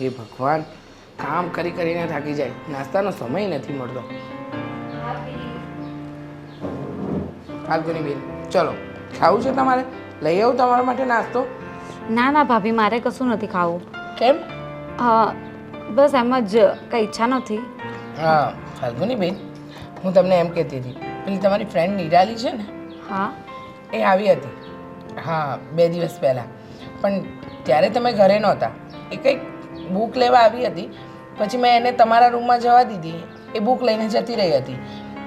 હે ભગવાન, કામ કરી કરીને થાકી જાય, નાસ્તાનો સમય નથી મળતો. ફાલ્ગુની બેન, ચલો ખાવું છે તમારે? લઈ આવું તમારા માટે નાસ્તો? ના ના ભાભી, મારે કશું નથી ખાવું. કેમ? બસ એમ જ કંઈ ઈચ્છા નથી. હા ફાલ્ગુની બેન, હું તમને એમ કહેતી હતી, પેલી તમારી ફ્રેન્ડ નિરાલી છે ને, હા એ આવી હતી. હા 2 દિવસ પહેલાં, પણ ત્યારે તમે ઘરે નહોતા. એ કંઈક બુક લેવા આવી હતી, પછી મેં એને તમારા રૂમમાં જવા દીધી. એ બુક લઈને જતી રહી હતી.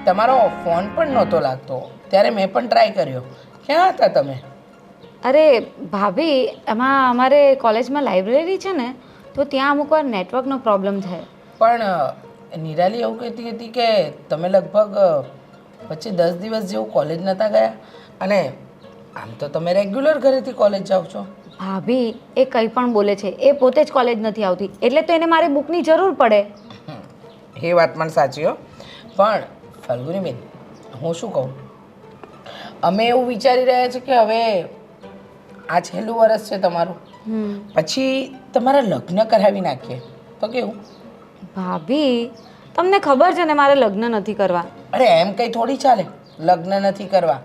તમારો ફોન પણ નહોતો લાગતો. ત્યારે મેં પણ ટ્રાય કર્યો. ક્યાં હતા તમે? અરે ભાભી, એમાં અમારે કોલેજમાં લાઇબ્રેરી છે ને, તો ત્યાં અમુક વાર નેટવર્કનો પ્રોબ્લેમ થાય. પણ નિરાલી એવું કહેતી હતી કે તમે લગભગ વચ્ચે 10 દિવસ જેવું કોલેજ નહોતા ગયા, અને આમ તો તમે રેગ્યુલર ઘરેથી કોલેજ જાઓ છો. ભાભી એ કંઈ પણ બોલે છે, એ પોતે જ કોલેજ નથી આવતી, એટલે તો એને મારે બુકની જરૂર પડે. એ વાત પણ સાચી હો. પણ ફાલ્ગુની બેન, હું શું કહું, અમે એવું વિચારી રહ્યા છીએ કે હવે આ છેલ્લું વર્ષ છે તમારું, પછી તમારા લગ્ન કરાવી નાખીએ તો કેવું? ભાભી તમને ખબર છે ને મારે લગ્ન નથી કરવા. અરે એમ કંઈ થોડી ચાલે, લગ્ન નથી કરવા.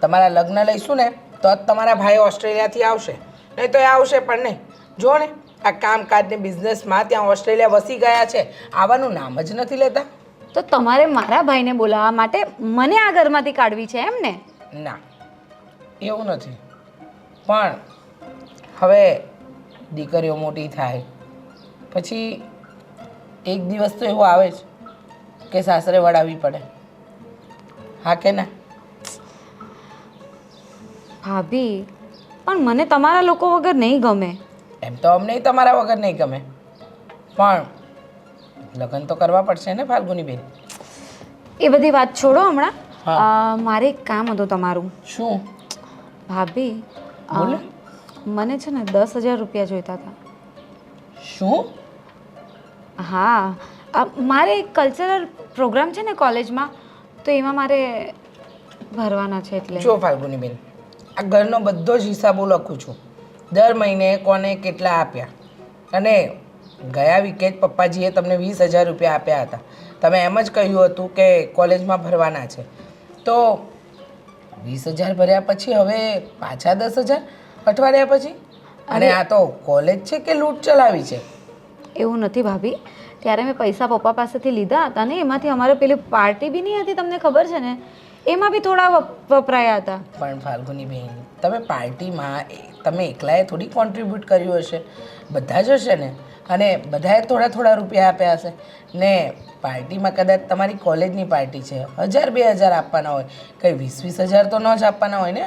તમારા લગ્ન લઈશું ને તો જ તમારા ભાઈ ઓસ્ટ્રેલિયાથી આવશે, નહીં તો એ આવશે પણ નહીં. જુઓ ને, આ કામકાજને બિઝનેસમાં ત્યાં ઓસ્ટ્રેલિયા વસી ગયા છે, આવવાનું નામ જ નથી લેતા. તો તમારે મારા ભાઈને બોલાવવા માટે મને આ ઘરમાંથી કાઢવી છે એમ ને? ના, એવું નથી. પણ હવે દીકરીઓ મોટી થાય પછી એક દિવસ તો એવો આવે જ કે સાસરે વળાવવી પડે. હા કે ના? ભાભી પણ મને તમારા લોકો વગર નહીં ગમે. એમ તો અમને તમારા વગર નહીં ગમે, પણ લગ્ન તો કરવા પડશે ને ફાલ્ગુની બેન? એ બધી વાત છોડો હમણાં. મારે એક કામ હતું તમારું. શું? ભાભી બોલે. મને છે ને 10,000 રૂપિયા જોઈતા હતા. શું? હા, મારે એક કલ્ચરલ પ્રોગ્રામ છે ને કોલેજમાં, તો એમાં મારે ભરવાના છે એટલે. જો ફાલ્ગુની બેન, આ ઘરનો બધો જ હિસાબો લખું છું, દર મહિને કોને કેટલા આપ્યા. અને ગયા વીકે જ પપ્પાજીએ તમને 20,000 રૂપિયા આપ્યા હતા. તમે એમ જ કહ્યું હતું કે કોલેજમાં ભરવાના છે, તો 20,000 ભર્યા પછી હવે પાછા 10,000 અઠવાડિયા પછી? અને આ તો કોલેજ છે કે લૂંટ ચલાવી છે? એવું નથી ભાભી, ત્યારે મેં પૈસા પપ્પા પાસેથી લીધા હતા ને, એમાંથી અમારે પેલી પાર્ટી બી નહીં હતી, તમને ખબર છે ને, એમાં બી થોડા વપરાયા હતા. પણ ફાલ્ગુની બેન, તમે પાર્ટીમાં તમે એકલાએ થોડી કોન્ટ્રીબ્યુટ કર્યું હશે, બધા જ હશે ને, અને બધાએ થોડા થોડા રૂપિયા આપ્યા હશે ને. પાર્ટીમાં કદાચ તમારી કોલેજની પાર્ટી છે, 1,000-2,000 આપવાના હોય, કંઈ 20,000 તો ન જ આપવાના હોય ને.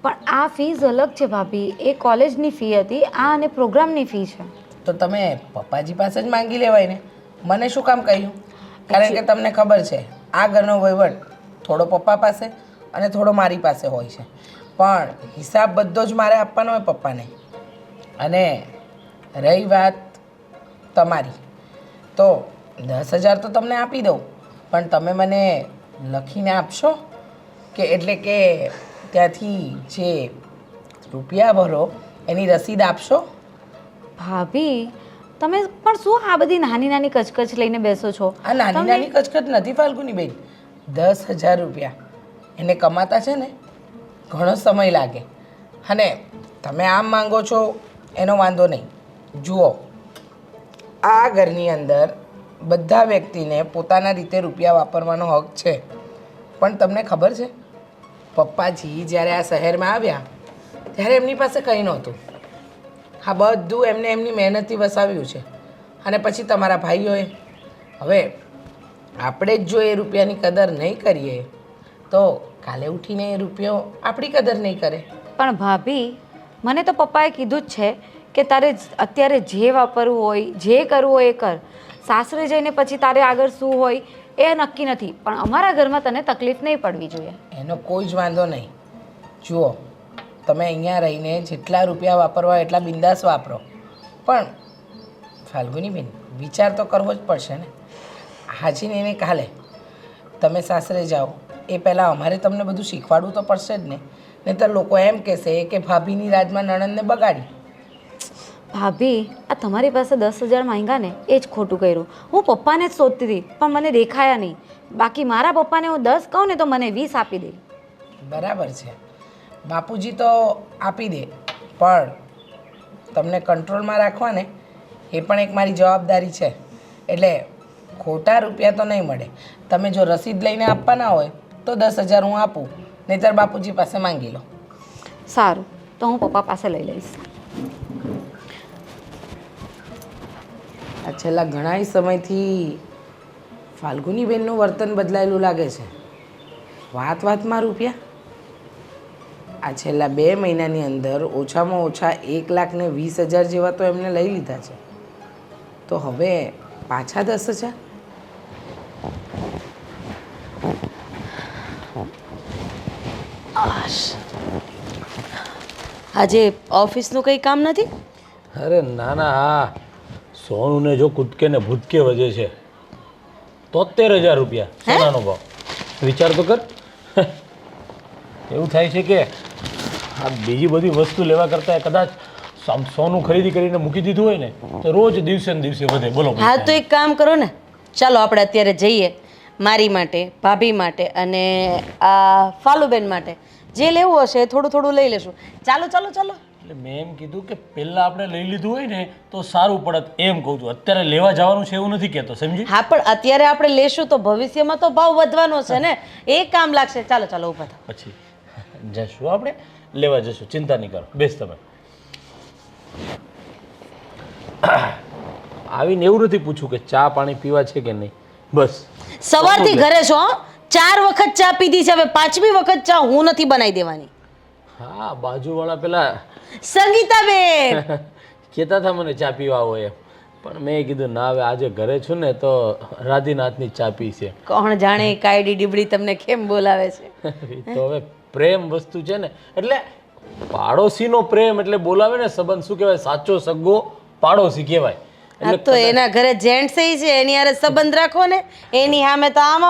પણ આ ફીસ અલગ છે ભાભી, એ કોલેજની ફી હતી, આ અને પ્રોગ્રામની ફી છે. તો તમે પપ્પાજી પાસે જ માંગી લેવાય ને, મને શું કામ કહ્યું? કારણ કે તમને ખબર છે આ ઘરનો વહીવટ થોડો પપ્પા પાસે અને થોડો મારી પાસે હોય છે, પણ હિસાબ બધો જ મારે આપવાનો હોય પપ્પાને. અને રહી વાત તમારી, તો 10,000 તો તમને આપી દઉં, પણ તમે મને લખીને આપશો કે, એટલે કે ત્યાંથી જે રૂપિયા ભરો એની રસીદ આપશો? ભાભી તમે પણ શું આ બધી નાની નાની કચકચ લઈને બેસો છો? આ નાની નાની કચકચ નથી ફાલ્ગુની બેન. 10,000 રૂપિયા એને કમાતા છે ને ઘણો સમય લાગે, અને તમે આમ માંગો છો એનો વાંધો નહીં. જુઓ, આ ઘરની અંદર બધા વ્યક્તિને પોતાના રીતે રૂપિયા વાપરવાનો હક છે, પણ તમને ખબર છે પપ્પાજી જ્યારે આ શહેરમાં આવ્યા ત્યારે એમની પાસે કંઈ નહોતું. હા, બધું એમને એમની મહેનતથી વસાવ્યું છે. અને પછી તમારા ભાઈઓએ, હવે આપણે જ જો એ રૂપિયાની કદર નહીં કરીએ તો કાલે ઉઠીને એ રૂપિયો આપણી કદર નહીં કરે. પણ ભાભી મને તો પપ્પાએ કીધું જ છે કે તારે અત્યારે જે વાપરવું હોય, જે કરવું હોય એ કર, સાસરે જઈને પછી તારે આગળ શું હોય એ નક્કી નથી, પણ અમારા ઘરમાં તને તકલીફ નહીં પડવી જોઈએ. એનો કોઈ જ વાંધો નહીં. જુઓ, તમે અહીંયા રહીને જેટલા રૂપિયા વાપરવા હોય એટલા બિંદાસ વાપરો, પણ ફાલ્ગુની બેન વિચાર તો કરવો જ પડશે ને. હાજીને એને કાલે તમે સાસરે જાઓ એ પહેલાં અમારે તમને બધું શીખવાડવું તો પડશે જ ને, નહીંતર લોકો એમ કહેશે કે ભાભીની રાજમાં નણંદને બગાડી. ભાભી આ તમારી પાસે 10,000 માંગ્યા ને એ જ ખોટું કર્યું. હું પપ્પાને જ શોધતી હતી પણ મને દેખાયા નહીં. બાકી મારા પપ્પાને હું 10 કહું ને તો મને 20 આપી દે. બરાબર છે, બાપુજી તો આપી દે, પણ તમને કંટ્રોલમાં રાખવા ને એ પણ એક મારી જવાબદારી છે. એટલે ખોટા રૂપિયા તો નહીં મળે. તમે જો રસીદ લઈને આપવાના હોય તો 10,000 હું આપું, નહીંતર બાપુજી પાસે માંગી લો. સારું, તો હું પપ્પા પાસે લઈ લઈશ. આ છેલ્લા ઘણા સમયથી ફાલ્ગુનીબેનનું વર્તન બદલાયેલું લાગે છે. વાત વાતમાં રૂપિયા. આ છેલ્લા 2 મહિનાની અંદર ઓછામાં ઓછા 1,20,000 જેવા તો એમને લઈ લીધા છે. તો હવે પાછા 10,000? આજે ઓફિસનું કંઈ કામ નથી? અરે ના ના, હા સોનુને જો કૂદકે ને ભૂતકે વજે છે 73,000 રૂપિયા સોનાનો ભાવ. વિચાર તો કર. એવું થાય છે કે આ બીજી બધી વસ્તુ લેવા કરતાં કદાચ સોનું ખરીદી કરીને મૂકી દીધું હોય ને તો રોજ દિવસે ને દિવસે વધે. બોલો. હા તો એક કામ કરો ને, ચાલો આપણે અત્યારે જઈએ. મારી માટે, ભાભી માટે અને આ ફાલુબેન માટે જે લેવું હશે એ થોડું થોડું લઈ લેશું. ચાલો ચાલો ચાલો. એટલે મેં એમ કીધું કે પહેલાં આપણે લઈ લીધું હોય ને તો સારું પડત એમ કહું છું. અત્યારે લેવા જવાનું છે એવું નથી કહેતો, સમજી? હા પણ અત્યારે આપણે લેશું તો ભવિષ્યમાં તો ભાવ વધવાનો છે ને, એ કામ લાગશે. ચાલો ચાલો ઊભા થાઓ. પછી જશું, આપણે લેવા જશું, ચિંતા નહીં કરો. બેસ તમે. આવીને એવું નથી પૂછ્યું કે ચા પાણી પીવા છે કે નહીં, બસ. સવારથી ઘરે છો, 4 વખત ચા પીધી છે, હવે 5મી વખત ચા હું નથી બનાવી દેવાની. હા, બાજુવાળા પેલા સંગીતાબેન કહેતા હતા મને ચા પીવા હોય એમ, પણ મેં કીધું ના, હવે આજે ઘરે છું ને તો રાધીનાથની ચા પી છે. કોણ જાણે કાયડી ડીબડી તમને કેમ બોલાવે છે. તો હવે પ્રેમ વસ્તુ છે ને, એટલે પાડોશીનો પ્રેમ એટલે બોલાવે ને સંબંધ, શું કહેવાય, સાચો સગો પાડોશી કહેવાય. હા તો એના ઘરે જેન્ટ્સ છે, એની હારે સંબંધ રાખો ને. એની સામે તો આમ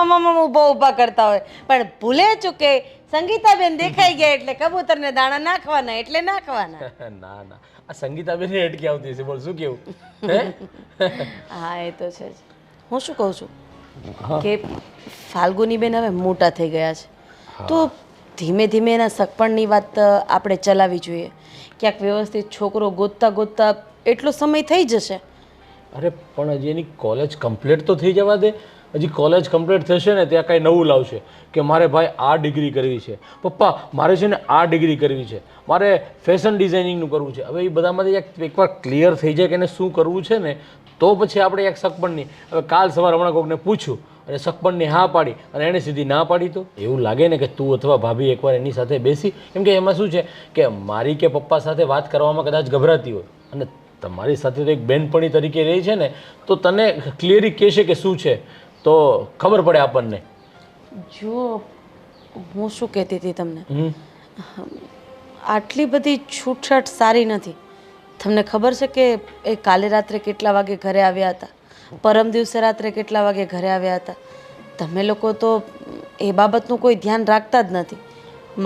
ઊભા કરતા હોય, પણ ભૂલે ચૂકે સંગીતાબેન દેખાઈ ગયા એટલે કબૂતરને દાણા નાખવાના એટલે નાખવાના. ના ના, આ સંગીતાબેન અટકી આવતી છે. બોલ, શું કેવું? હા એ તો છે જ. હું શું કહું છું કે ફાલ્ગુનીબેન હવે મોટા થઈ ગયા છે, તો ધીમે ધીમે એના સગપણની વાત આપણે ચલાવવી જોઈએ. ક્યાંક વ્યવસ્થિત છોકરો ગોતતા ગોતતા એટલો સમય થઈ જશે. અરે પણ હજી એની કોલેજ કમ્પ્લીટ તો થઈ જવા દે. હજી કોલેજ કમ્પ્લીટ થશે ને ત્યાં કાંઈ નવું લાવશે કે મારે ભાઈ આ ડિગ્રી કરવી છે, પપ્પા મારે છે ને આ ડિગ્રી કરવી છે, મારે ફેશન ડિઝાઇનિંગનું કરવું છે. હવે એ બધામાંથી એકવાર ક્લિયર થઈ જાય કે એને શું કરવું છે ને, તો પછી આપણે એક સગપણની, હવે કાલ સવારે હમણાં કોઈને પૂછ્યું અને સગપણની હા પાડી અને એણે સીધી ના પાડી, તો એવું લાગે ને કે તું અથવા ભાભી એકવાર એની સાથે બેસી, કેમ કે એમાં શું છે કે મારી કે પપ્પા સાથે વાત કરવામાં કદાચ ગભરાતી હોય અને તમારી સાથે તો એક બેનપણી તરીકે રહી છે ને, તો તને ક્લિયરી કહેશે કે શું છે તો ખબર પડે આપણને. જો હું શું કહેતી હતી તમને, આટલી બધી છૂટછાટ સારી નથી. તમને ખબર છે કે એ કાલે રાત્રે કેટલા વાગે ઘરે આવ્યા હતા, પરમ દિવસે રાત્રે કેટલા વાગે ઘરે આવ્યા હતા. તમે લોકો તો એ બાબતનું કોઈ ધ્યાન રાખતા જ નથી.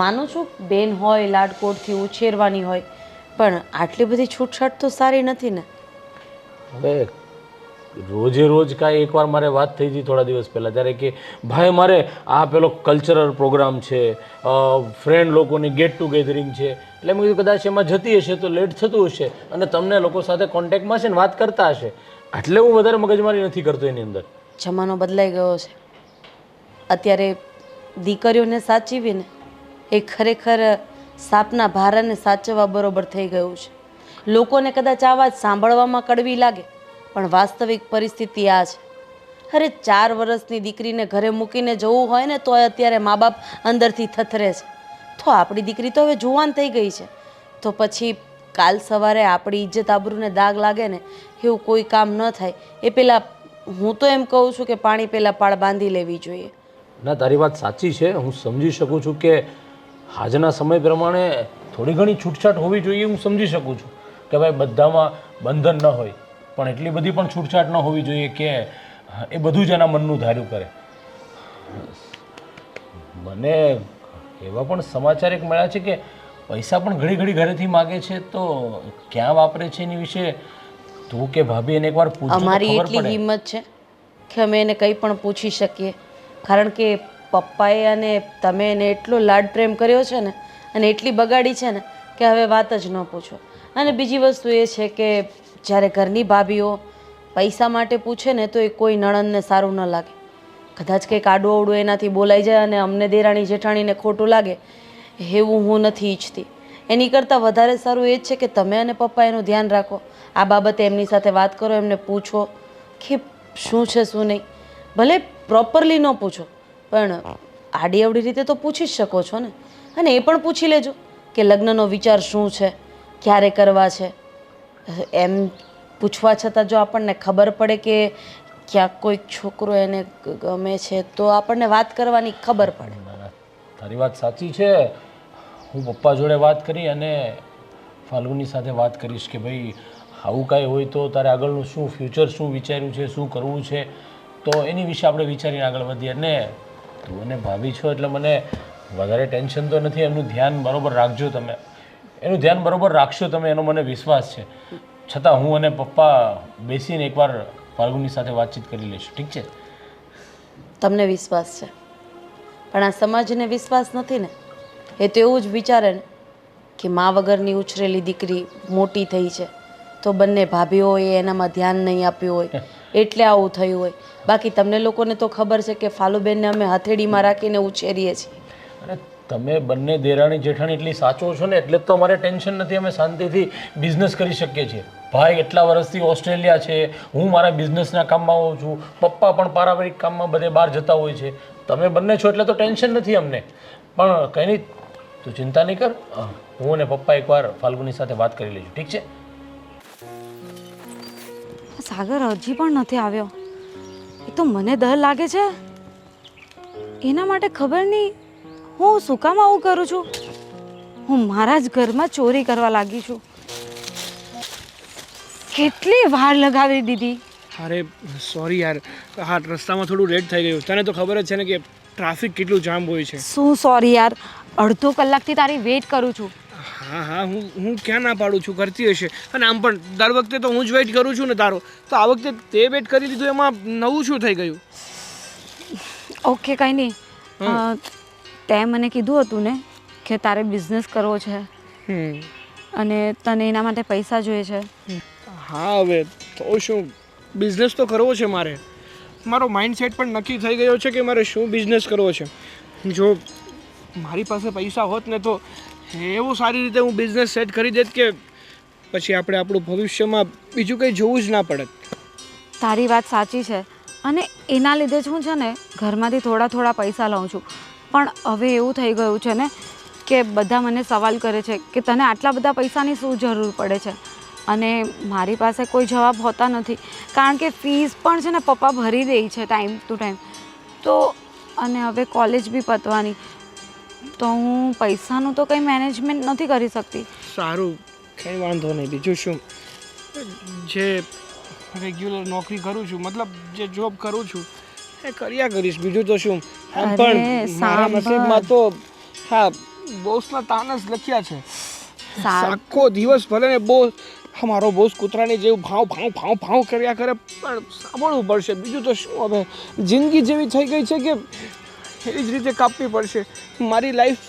માનું છું બેન હોય, લાડકોડથી ઉછેરવાની હોય, પણ આટલી બધી છૂટછાટ તો સારી નથી ને. હવે રોજે રોજ કાંઈ એકવાર મારે વાત થઈ હતી થોડા દિવસ પહેલાં, ત્યારે કે ભાઈ મારે આ પેલો કલ્ચરલ પ્રોગ્રામ છે, ફ્રેન્ડ લોકોની ગેટ ટુગેધરિંગ છે, એટલે મેં કીધું કદાચ એમાં જતી હશે તો લેટ થતું હશે અને તમને લોકો સાથે કોન્ટેક્ટમાં છે ને વાત કરતા હશે, એટલે હું વધારે મગજમારી નથી કરતો એની અંદર. જમાનો બદલાઈ ગયો છે. અત્યારે દીકરીઓને સાચવીને એ ખરેખર સાપના ભારાને સાચવવા બરોબર થઈ ગયું છે. લોકોને કદાચ આ વાત સાંભળવામાં કડવી લાગે, પણ વાસ્તવિક પરિસ્થિતિ આ છે. અરે 4 વર્ષની દીકરીને ઘરે મૂકીને જવું હોય ને તો અત્યારે મા બાપ અંદરથી થથરે છે. તો આપણી દીકરી તો હવે જુવાન થઈ ગઈ છે, તો પછી કાલ સવારે આપણી ઇજ્જત આબરૂને દાગ લાગે ને એવું કોઈ કામ ન થાય. એ પહેલાં હું તો એમ કહું છું કે પાણી પહેલાં પાળ બાંધી લેવી જોઈએ. ના, તારી વાત સાચી છે. હું સમજી શકું છું કે આજના સમય પ્રમાણે થોડી ઘણી છૂટછાટ હોવી જોઈએ, હું સમજી શકું છું કે ભાઈ બધામાં બંધન ન હોય, પણ એટલી બધી પણ છૂટછાટ ન હોવી જોઈએ કે એ બધું જ એના મનનું ધાર્યું કરે. મને એવા પણ સમાચાર એક મળ્યા છે કે પૈસા પણ ઘડી ઘડી ઘરેથી માગે છે તો ક્યાં વાપરે છે એની વિશે તું કે ભાભી એને એકવાર પૂછો તો અમારી ખબર એટલી પડે. હિંમત છે કે અમે એને કંઈ પણ પૂછી શકીએ, કારણ કે પપ્પાએ અને તમે એને એટલો લાડ પ્રેમ કર્યો છે ને અને એટલી બગાડી છે ને કે હવે વાત જ ન પૂછો. અને બીજી વસ્તુ એ છે કે જ્યારે ઘરની ભાભીઓ પૈસા માટે પૂછે ને તો એ કોઈ નણંદને સારું ન લાગે. કદાચ કંઈક આડું અવડું એનાથી બોલાઈ જાય અને અમને દેરાણી જેઠાણીને ખોટું લાગે, એવું હું નથી ઈચ્છતી. એની કરતાં વધારે સારું એ જ છે કે તમે અને પપ્પા એનું ધ્યાન રાખો. આ બાબતે એમની સાથે વાત કરો, એમને પૂછો કે શું છે શું નહીં. ભલે પ્રોપરલી ન પૂછો પણ આડી અવડી રીતે તો પૂછી જ શકો છો ને. અને એ પણ પૂછી લેજો કે લગ્નનો વિચાર શું છે, ક્યારે કરવા છે. એમ પૂછવા છતાં જો આપણને ખબર પડે કે ક્યાંક કોઈક છોકરો એને ગમે છે તો આપણને વાત કરવાની ખબર પડે. ના, ના, તારી વાત સાચી છે. હું પપ્પા જોડે વાત કરી અને ફાલ્ગુની સાથે વાત કરીશ કે ભાઈ આવું કાંઈ હોય તો તારે આગળનું શું ફ્યુચર શું વિચાર્યું છે, શું કરવું છે, તો એની વિશે આપણે વિચારીને આગળ વધીએ. અને તું અને ભાભી છો એટલે મને વધારે ટેન્શન તો નથી. એમનું ધ્યાન બરોબર રાખજો તમે, એનું ધ્યાન બરોબર રાખશો તમે, એનો મને વિશ્વાસ છે. છતાં હું અને પપ્પા બેસીને એકવાર ફાલ્ગુની સાથે વાતચીત કરી લઈશું, ઠીક છે? તમને વિશ્વાસ છે પણ આ સમાજને વિશ્વાસ નથી ને. એ તો એવું જ વિચારે ને કે મા વગરની ઉછરેલી દીકરી મોટી થઈ છે તો બંને ભાભીઓએ એનામાં ધ્યાન નહીં આપ્યું હોય એટલે આવું થયું હોય. બાકી તમને લોકોને તો ખબર છે કે ફાલુબેનને અમે હથેળીમાં રાખીને ઉછેરીએ છીએ. અને તમે બંને દેરાણી જેઠાણી એટલી સાચો છો ને એટલે જ તો અમારે ટેન્શન નથી. અમે શાંતિથી બિઝનેસ કરી શકીએ છીએ. ભાઈ એટલા વર્ષથી ઓસ્ટ્રેલિયા છે, હું મારા બિઝનેસના કામમાં હોઉં છું, પપ્પા પણ પારિવારિક કામમાં બધે બહાર જતા હોય છે. તમે બંને છો એટલે તો ટેન્શન નથી અમને. પણ કંઈ નહીં, તું ચિંતા નહીં કર. હું અને પપ્પા એકવાર ફાલ્ગુની સાથે વાત કરી લઈશું, ઠીક છે? સાગર હજી પણ નથી આવ્યો. એ તો મને ડર લાગે છે. એના માટે ખબર નહીં હું શું કામ આવું કરું છું. હું મારા જ ઘરમાં ચોરી કરવા લાગી છું. કેટલી વાર લગાવી દીધી. અરે સોરી યાર, હા રસ્તામાં થોડું લેટ થઈ ગયું. તને તો ખબર જ છે ને કે ટ્રાફિક કેટલું જામ હોય છે. શું સોરી યાર, અડધો કલાકથી તારી વેઇટ કરું છું. હા હા, હું ક્યાં ના પાડું છું, કરતી હશે. અને આમ પણ દર વખતે તો હું જ વેઇટ કરું છું ને તારો, તો આ વખતે તે વેઇટ કરી દીધું, એમાં નવું શું થઈ ગયું? ઓકે કંઈ નહીં. તે મને કીધું હતું ને કે તારે બિઝનેસ કરવો છે અને તને એના માટે પૈસા જોઈએ છે. હા હવે તો શું, બિઝનેસ તો કરવો છે મારે. મારો માઇન્ડસેટ પણ નક્કી થઈ ગયો છે કે મારે શું બિઝનેસ કરવો છે. જો મારી પાસે પૈસા હોત ને તો એવું સારી રીતે હું બિઝનેસ સેટ કરી દેત કે પછી આપણે આપણું ભવિષ્યમાં બીજું કંઈ જોવું જ ના પડત. તારી વાત સાચી છે અને એના લીધે જ હું છે ને ઘરમાંથી થોડા થોડા પૈસા લઉં છું. પણ હવે એવું થઈ ગયું છે ને કે બધા મને સવાલ કરે છે કે તને આટલા બધા પૈસાની શું જરૂર પડે છે. અને મારી પાસે કોઈ જવાબ હોતા નથી કારણ કે ફીસ પણ છે ને પપ્પા ભરી દે છે ટાઈમ ટુ ટાઈમ. તો અને હવે કોલેજ બી પતવાની, તો હું પૈસાનું તો કંઈ મેનેજમેન્ટ નથી કરી શકતી. સારું, કંઈ વાંધો નહીં. બીજું શું, જે રેગ્યુલર નોકરી કરું છું, મતલબ જે જોબ કરું છું એ કર્યા કરીશ. બીજું તો શું. આમ અરે, પણ મારા સાંભળ. નસીબમાં તો હા બોસના તાન જ લખ્યા છે. આખો દિવસ ભલે ને બોસ, અમારો બોસ કૂતરાની જેવું ભાવ ભાવ ભાવ ભાવ કર્યા કરે, પણ સાંભળવું પડશે. બીજું તો શું, હવે જિંદગી જેવી થઈ ગઈ છે કે એવી જ રીતે કાપવી પડશે. મારી લાઈફ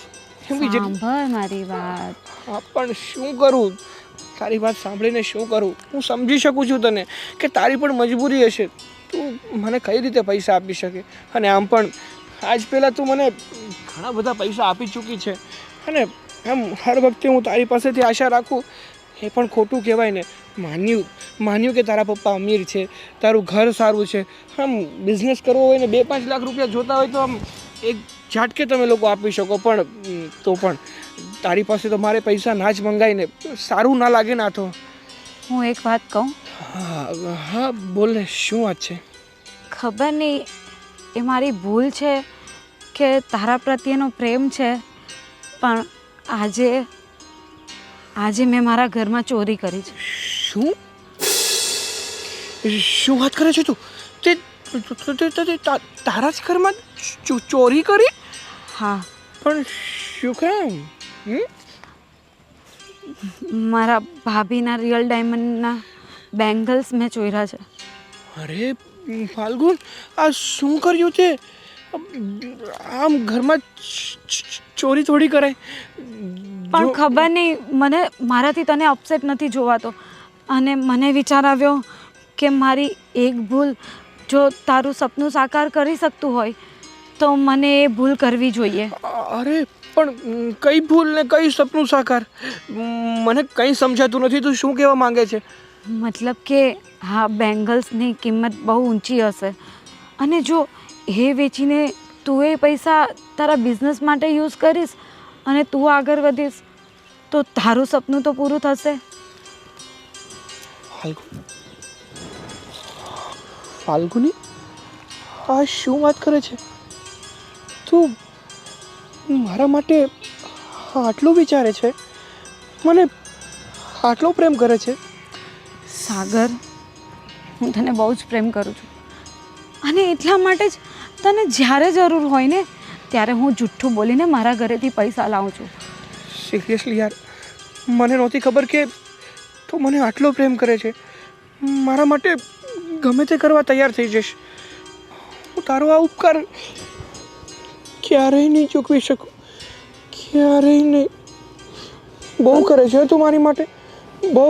એવી જ. સાંભળ મારી વાત. હા પણ શું કરું, તારી વાત સાંભળીને શું કરું? હું સમજી શકું છું તને કે તારી પણ મજબૂરી હશે. તું મને કઈ રીતે પૈસા આપી શકે? અને આમ પણ આજ પહેલાં તું મને ઘણા બધા પૈસા આપી ચૂકી છે અને આમ હર વખતે હું તારી પાસેથી આશા રાખું એ પણ ખોટું કહેવાય ને. માન્યું કે તારા પપ્પા અમીર છે, તારું ઘર સારું છે, આમ બિઝનેસ કરવો હોય ને 2-5 લાખ રૂપિયા જોતા હોય તો આમ એક ઝાટકે તમે લોકો આપી શકો. પણ તો પણ તારી પાસે તો મારે પૈસા ના જ મંગાય ને, સારું ના લાગે ના. તો હું એક વાત કહું? હા હા બોલ ને, શું વાત છે? ખબર નહીં એ મારી ભૂલ છે કે તારા પ્રત્યેનો પ્રેમ છે, પણ આજે મેં મારા ઘરમાં ચોરી કરી છે. શું વાત કરે છે તું? તે તારા જ ઘરમાં ચોરી કરી? હા, પણ શું કામ? મારા ભાભીના રિયલ ડાયમંડના બેંગલ્સ મેં ચોર્યા છે. અરે ફાલ્ગુન, આ શું કર્યું તે? આમ ઘરમાં ચોરી થોડી કરાય. પણ ખબર નહીં, મને મારાથી તને અપસેટ નથી જોવાતો અને મને વિચાર આવ્યો કે મારી એક ભૂલ જો તારું સપનું સાકાર કરી શકતું હોય તો મને એ ભૂલ કરવી જોઈએ. અરે પણ કઈ ભૂલ ને કઈ સપનું સાકાર? મને કંઈ સમજાતું નથી. તું શું કહેવા માંગે છે? મતલબ કે હા, બેંગલ્સની કિંમત બહુ ઊંચી હશે અને જો એ વેચીને તું એ પૈસા તારા બિઝનેસ માટે યુઝ કરીશ અને તું આગળ વધીશ તો તારું સપનું તો પૂરું થશે. ફાલ્ગુની, આ શું વાત કરે છે તું? મારા માટે આટલું વિચારે છે? મને આટલો પ્રેમ કરે છે? સાગર, હું તને બહુ જ પ્રેમ કરું છું અને એટલા માટે જ તને જ્યારે જરૂર હોય ને ત્યારે હું જુઠ્ઠું બોલીને મારા ઘરેથી પૈસા લાવું છું. સિરિયસલી યાર, મને નહોતી ખબર કે તું મને આટલો પ્રેમ કરે છે. મારા માટે ગમે તે કરવા તૈયાર થઈ જઈશ. હું તારો આ ઉપકાર ક્યારેય નહીં ચૂકવી શકું, ક્યારેય નહીં. બહુ કરે છે તું મારી માટે, બહુ.